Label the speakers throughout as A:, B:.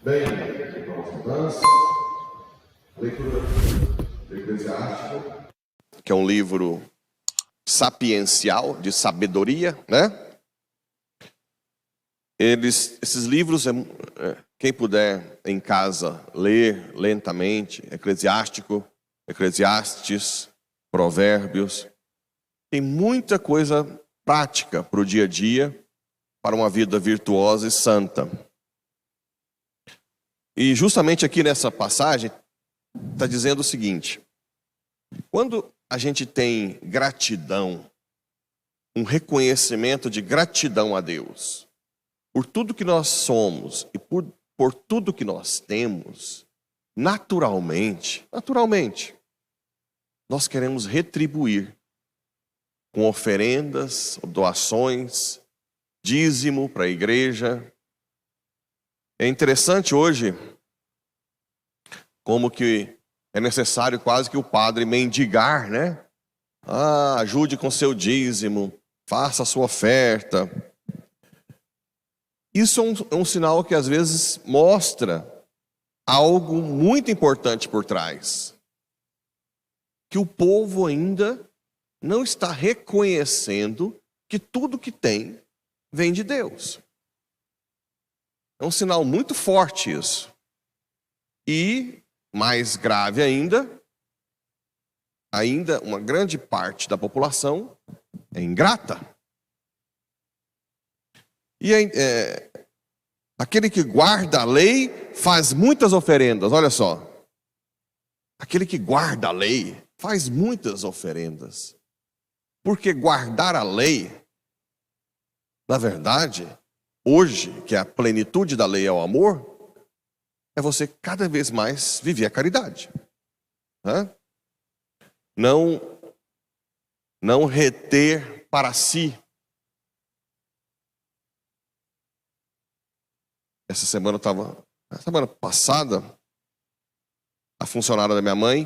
A: Bem, vamos avançar. Leitura do Eclesiástico, que é um livro sapiencial, de sabedoria, né? Esses livros, quem puder em casa ler lentamente, Eclesiástico, Eclesiastes, Provérbios, tem muita coisa prática para o dia a dia, para uma vida virtuosa e santa. E justamente aqui nessa passagem, está dizendo o seguinte: quando a gente tem gratidão, um reconhecimento de gratidão a Deus, por tudo que nós somos e por tudo que nós temos, naturalmente, nós queremos retribuir com oferendas, doações, dízimo para a igreja. É interessante hoje como que é necessário quase que o padre mendigar, né? Ajude com seu dízimo, faça a sua oferta. Isso é um sinal que às vezes mostra algo muito importante por trás. Que o povo ainda não está reconhecendo que tudo que tem vem de Deus. É um sinal muito forte isso. E, mais grave ainda uma grande parte da população é ingrata. E aquele que guarda a lei faz muitas oferendas, olha só. Aquele que guarda a lei faz muitas oferendas. Porque guardar a lei, na verdade, hoje, que a plenitude da lei é o amor, é você cada vez mais viver a caridade. Né? Não reter para si. Semana passada, a funcionária da minha mãe,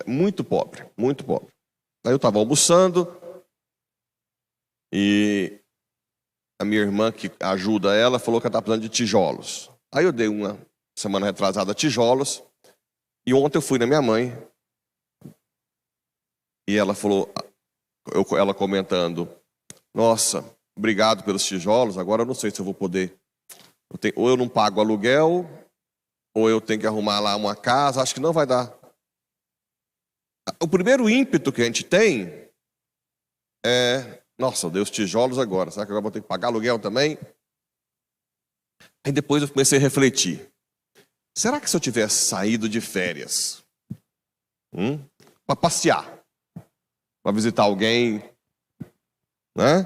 A: muito pobre. Aí eu estava almoçando e a minha irmã que ajuda ela falou que ela estava precisando de tijolos. Aí eu dei uma semana retrasada tijolos e ontem eu fui na minha mãe e ela falou, ela comentando, nossa, obrigado pelos tijolos, agora eu não sei se eu vou poder, ou eu não pago aluguel, ou eu tenho que arrumar lá uma casa, acho que não vai dar. O primeiro ímpeto que a gente tem é, nossa, eu dei os tijolos agora, será que agora vou ter que pagar aluguel também? Aí depois eu comecei a refletir. Será que se eu tivesse saído de férias, para passear, para visitar alguém, né?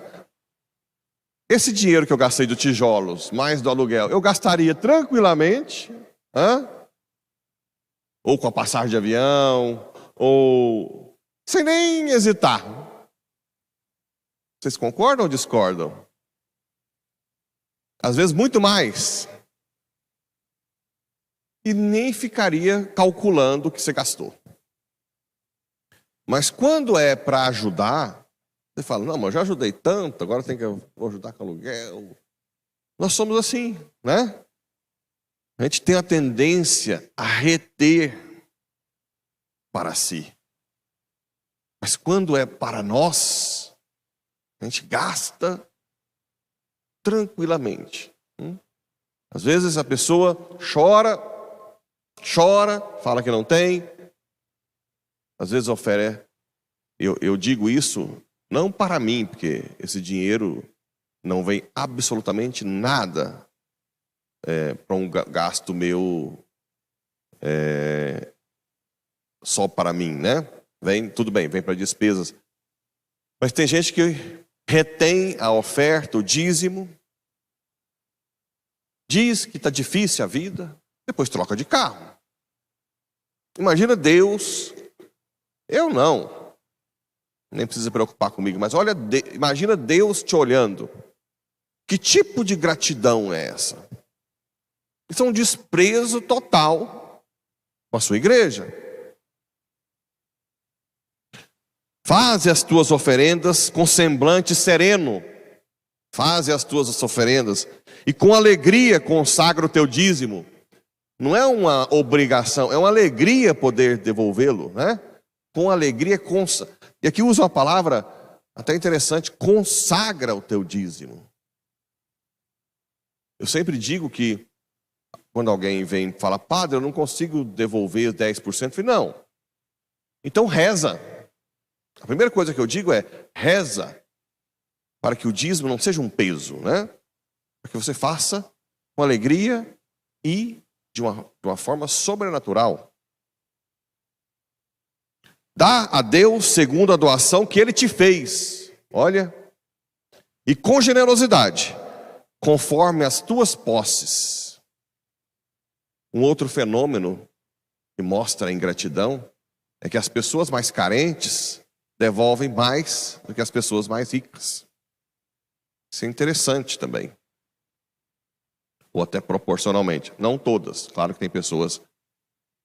A: Esse dinheiro que eu gastei do tijolos, mais do aluguel, eu gastaria tranquilamente, ou com a passagem de avião, ou sem nem hesitar. Vocês concordam ou discordam? Às vezes muito mais. E nem ficaria calculando o que você gastou. Mas quando é para ajudar, você fala, não, mas eu já ajudei tanto, agora vou ajudar com aluguel. Nós somos assim, né? A gente tem a tendência a reter para si. Mas quando é para nós, a gente gasta tranquilamente. Às vezes a pessoa chora, fala que não tem. Às vezes oferece. Eu digo isso não para mim, porque esse dinheiro não vem absolutamente nada para um gasto meu só para mim, né? Tudo bem, vem para despesas. Mas tem gente que retém a oferta, o dízimo, diz que está difícil a vida, depois troca de carro. Imagina Deus, eu não, nem precisa preocupar comigo, mas olha, imagina Deus te olhando. Que tipo de gratidão é essa? Isso é um desprezo total com a sua igreja. Faze as tuas oferendas com semblante sereno. Faze as tuas oferendas e com alegria consagra o teu dízimo. Não é uma obrigação, é uma alegria poder devolvê-lo, né? Com alegria, e aqui usa uma palavra até interessante, consagra o teu dízimo. Eu sempre digo que, quando alguém vem falar, padre, eu não consigo devolver 10%, eu falei, não. Então reza. A primeira coisa que eu digo é, reza, para que o dízimo não seja um peso, né? Para que você faça com alegria e de uma forma sobrenatural. Dá a Deus segundo a doação que Ele te fez. Olha. E com generosidade, conforme as tuas posses. Um outro fenômeno que mostra a ingratidão é que as pessoas mais carentes devolvem mais do que as pessoas mais ricas. Isso é interessante também. Ou até proporcionalmente. Não todas. Claro que tem pessoas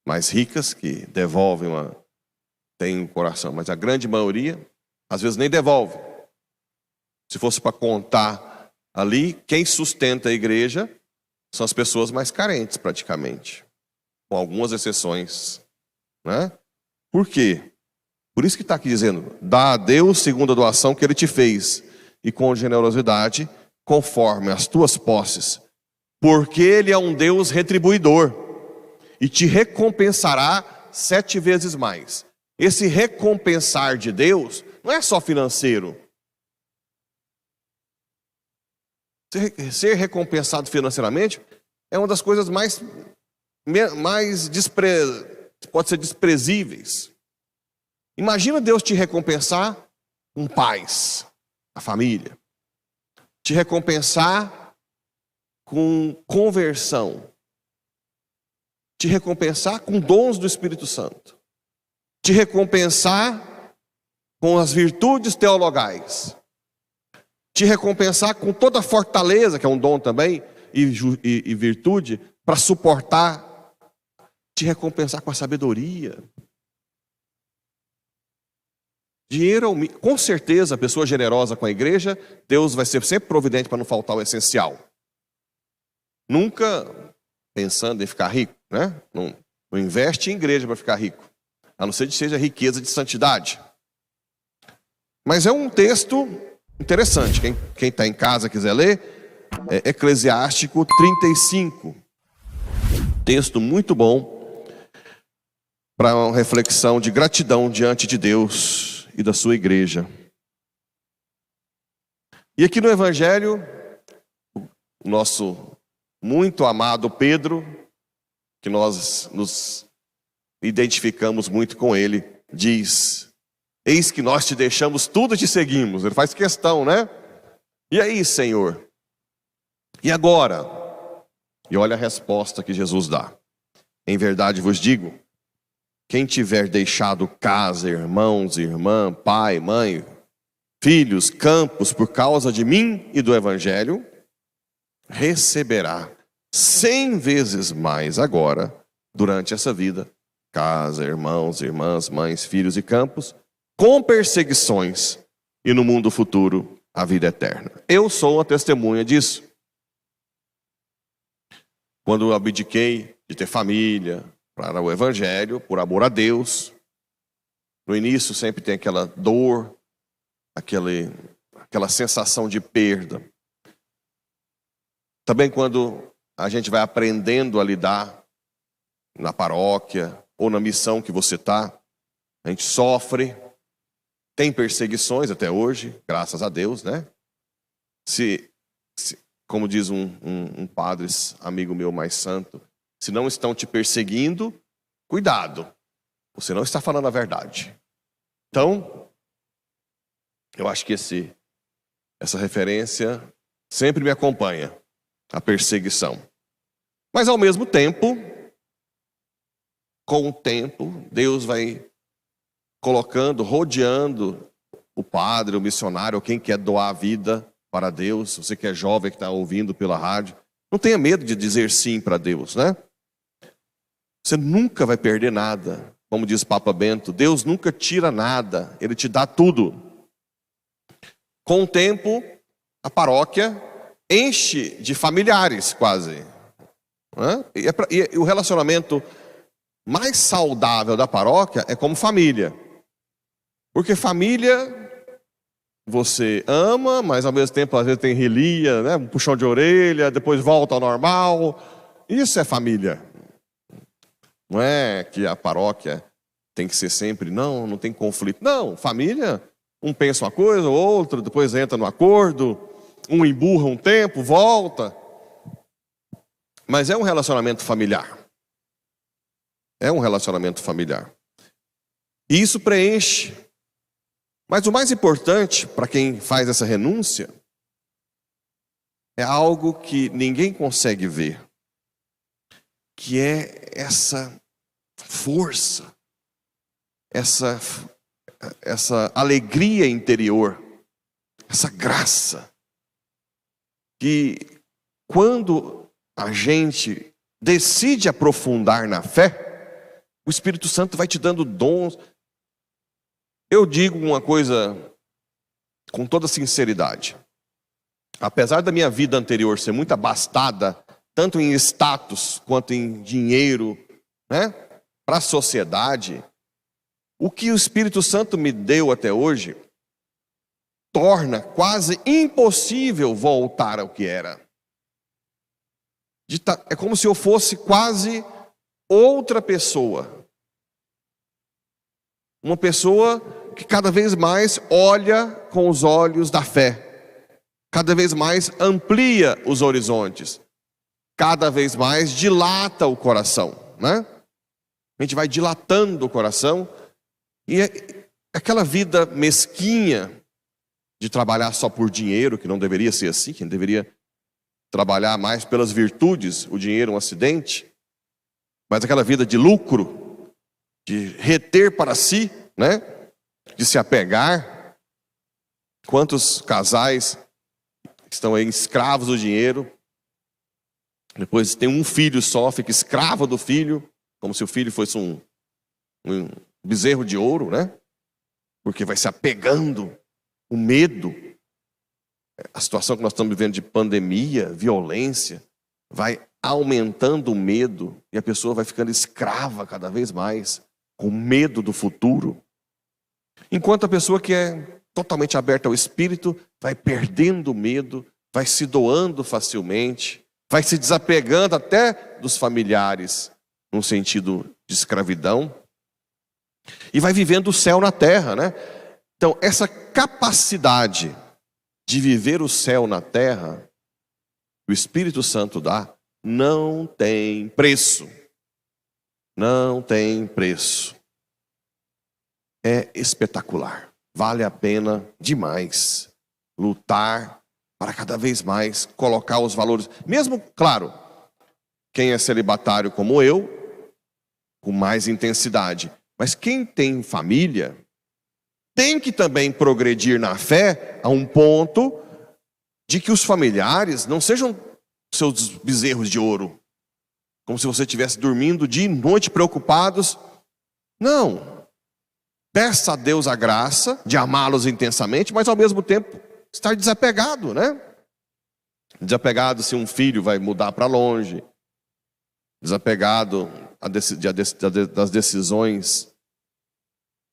A: mais ricas que devolvem tem um coração, mas a grande maioria, às vezes, nem devolve. Se fosse para contar ali, quem sustenta a igreja são as pessoas mais carentes, praticamente. Com algumas exceções. Né? Por quê? Por isso que está aqui dizendo, dá a Deus segundo a doação que Ele te fez, e com generosidade, conforme as tuas posses, porque Ele é um Deus retribuidor, e te recompensará 7 vezes mais. Esse recompensar de Deus não é só financeiro. Ser recompensado financeiramente é uma das coisas pode ser desprezíveis. Imagina Deus te recompensar com paz, a família. Te recompensar com conversão. Te recompensar com dons do Espírito Santo. Te recompensar com as virtudes teologais. Te recompensar com toda a fortaleza, que é um dom também, e virtude, para suportar. Te recompensar com a sabedoria. Dinheiro, com certeza, a pessoa generosa com a igreja, Deus vai ser sempre providente para não faltar o essencial. Nunca pensando em ficar rico, né? Não investe em igreja para ficar rico. A não ser que seja riqueza de santidade. Mas é um texto interessante. Quem está em casa quiser ler, é Eclesiástico 35. Texto muito bom para uma reflexão de gratidão diante de Deus e da sua igreja. E aqui no Evangelho, o nosso muito amado Pedro, que nós nos identificamos muito com ele, diz, eis que nós te deixamos tudo e te seguimos. Ele faz questão, né? E aí, Senhor? E agora? E olha a resposta que Jesus dá. Em verdade vos digo, quem tiver deixado casa, irmãos, irmã, pai, mãe, filhos, campos, por causa de mim e do Evangelho, receberá 100 vezes mais agora, durante essa vida, casa, irmãos, irmãs, mães, filhos e campos, com perseguições, e no mundo futuro, a vida eterna. Eu sou uma testemunha disso. Quando eu abdiquei de ter família, para o Evangelho, por amor a Deus, no início sempre tem aquela dor, aquela sensação de perda. Também quando a gente vai aprendendo a lidar na paróquia ou na missão que você está, a gente sofre, tem perseguições até hoje, graças a Deus, né? Como diz um padre, amigo meu mais santo, se não estão te perseguindo, cuidado, você não está falando a verdade. Então, eu acho que essa referência sempre me acompanha, a perseguição. Mas ao mesmo tempo, com o tempo, Deus vai colocando, rodeando o padre, o missionário, ou quem quer doar a vida para Deus. Você que é jovem, que está ouvindo pela rádio, não tenha medo de dizer sim para Deus, né? Você nunca vai perder nada. Como diz Papa Bento, Deus nunca tira nada, Ele te dá tudo. Com o tempo, a paróquia enche de familiares quase. né? E o relacionamento mais saudável da paróquia é como família. Porque família você ama, mas ao mesmo tempo às vezes tem relia, né? Um puxão de orelha, depois volta ao normal. Isso é família. Não é que a paróquia tem que ser sempre, não tem conflito. Não, família, um pensa uma coisa, o outro, depois entra no acordo, um emburra um tempo, volta. Mas é um relacionamento familiar. É um relacionamento familiar. E isso preenche. Mas o mais importante para quem faz essa renúncia é algo que ninguém consegue ver, que é essa força, essa alegria interior, essa graça, que quando a gente decide aprofundar na fé, o Espírito Santo vai te dando dons. Eu digo uma coisa com toda sinceridade. Apesar da minha vida anterior ser muito abastada, tanto em status quanto em dinheiro, né, para a sociedade, o que o Espírito Santo me deu até hoje torna quase impossível voltar ao que era. É como se eu fosse quase outra pessoa. Uma pessoa que cada vez mais olha com os olhos da fé. Cada vez mais amplia os horizontes. Cada vez mais dilata o coração, né? A gente vai dilatando o coração. E aquela vida mesquinha de trabalhar só por dinheiro, que não deveria ser assim, que deveria trabalhar mais pelas virtudes, o dinheiro é um acidente. Mas aquela vida de lucro, de reter para si, né? De se apegar. Quantos casais estão aí escravos do dinheiro, depois tem um filho só, fica escravo do filho, como se o filho fosse um bezerro de ouro, né? Porque vai se apegando, o medo, a situação que nós estamos vivendo de pandemia, violência, vai aumentando o medo e a pessoa vai ficando escrava cada vez mais, com medo do futuro. Enquanto a pessoa que é totalmente aberta ao Espírito vai perdendo o medo, vai se doando facilmente, vai se desapegando até dos familiares, num sentido de escravidão, e vai vivendo o céu na terra, né? Então, essa capacidade de viver o céu na terra, que o Espírito Santo dá, não tem preço. Não tem preço. É espetacular. Vale a pena demais lutar para cada vez mais colocar os valores. Mesmo, claro, quem é celibatário como eu, com mais intensidade. Mas quem tem família, tem que também progredir na fé a um ponto de que os familiares não sejam seus bezerros de ouro. Como se você estivesse dormindo dia e noite preocupados. Não. Peça a Deus a graça de amá-los intensamente, mas ao mesmo tempo estar desapegado, né? Desapegado se um filho vai mudar para longe. Desapegado das decisões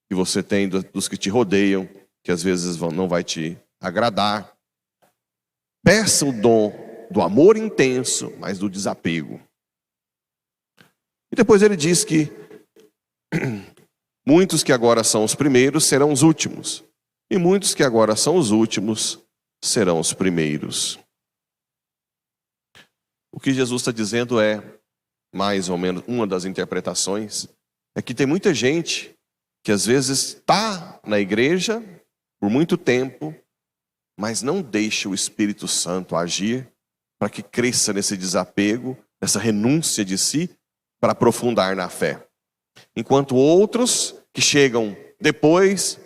A: que você tem dos que te rodeiam, que às vezes não vai te agradar. Peça o dom do amor intenso, mas do desapego. E depois ele diz que muitos que agora são os primeiros serão os últimos. E muitos que agora são os últimos serão os primeiros. O que Jesus está dizendo é, mais ou menos, uma das interpretações, é que tem muita gente que às vezes está na igreja por muito tempo, mas não deixa o Espírito Santo agir para que cresça nesse desapego, nessa renúncia de si, para aprofundar na fé. Enquanto outros que chegam depois,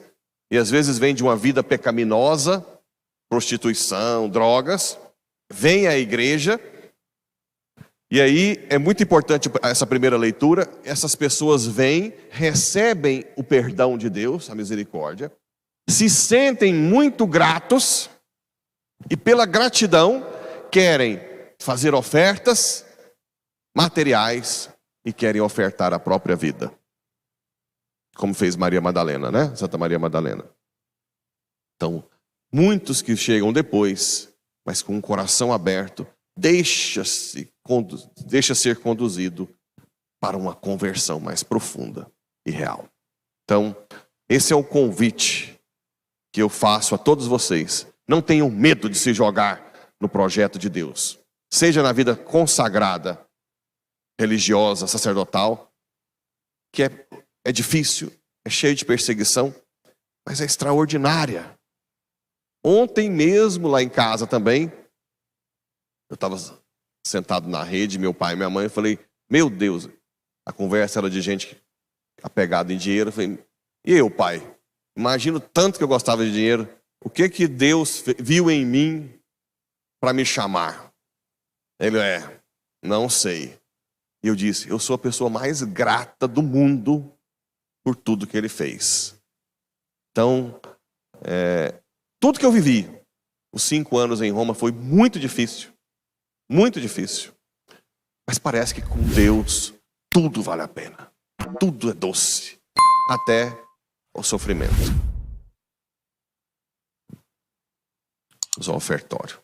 A: e às vezes vêm de uma vida pecaminosa, prostituição, drogas, vêm à igreja, e aí é muito importante essa primeira leitura, essas pessoas vêm, recebem o perdão de Deus, a misericórdia, se sentem muito gratos, e pela gratidão querem fazer ofertas, materiais e querem ofertar a própria vida. Como fez Maria Madalena, né? Santa Maria Madalena. Então, muitos que chegam depois, mas com o coração aberto, deixa ser conduzido para uma conversão mais profunda e real. Então, esse é o convite que eu faço a todos vocês. Não tenham medo de se jogar no projeto de Deus. Seja na vida consagrada, religiosa, sacerdotal, que é difícil, é cheio de perseguição, mas é extraordinária. Ontem mesmo, lá em casa também, eu estava sentado na rede, meu pai e minha mãe, eu falei, meu Deus, a conversa era de gente apegada em dinheiro. Eu falei, e eu, pai? Imagino tanto que eu gostava de dinheiro. O que Deus viu em mim para me chamar? Ele não sei. E eu disse, eu sou a pessoa mais grata do mundo por tudo que ele fez. Então, tudo que eu vivi, os 5 anos em Roma, foi muito difícil. Muito difícil. Mas parece que com Deus tudo vale a pena. Tudo é doce. Até o sofrimento. Os ofertórios.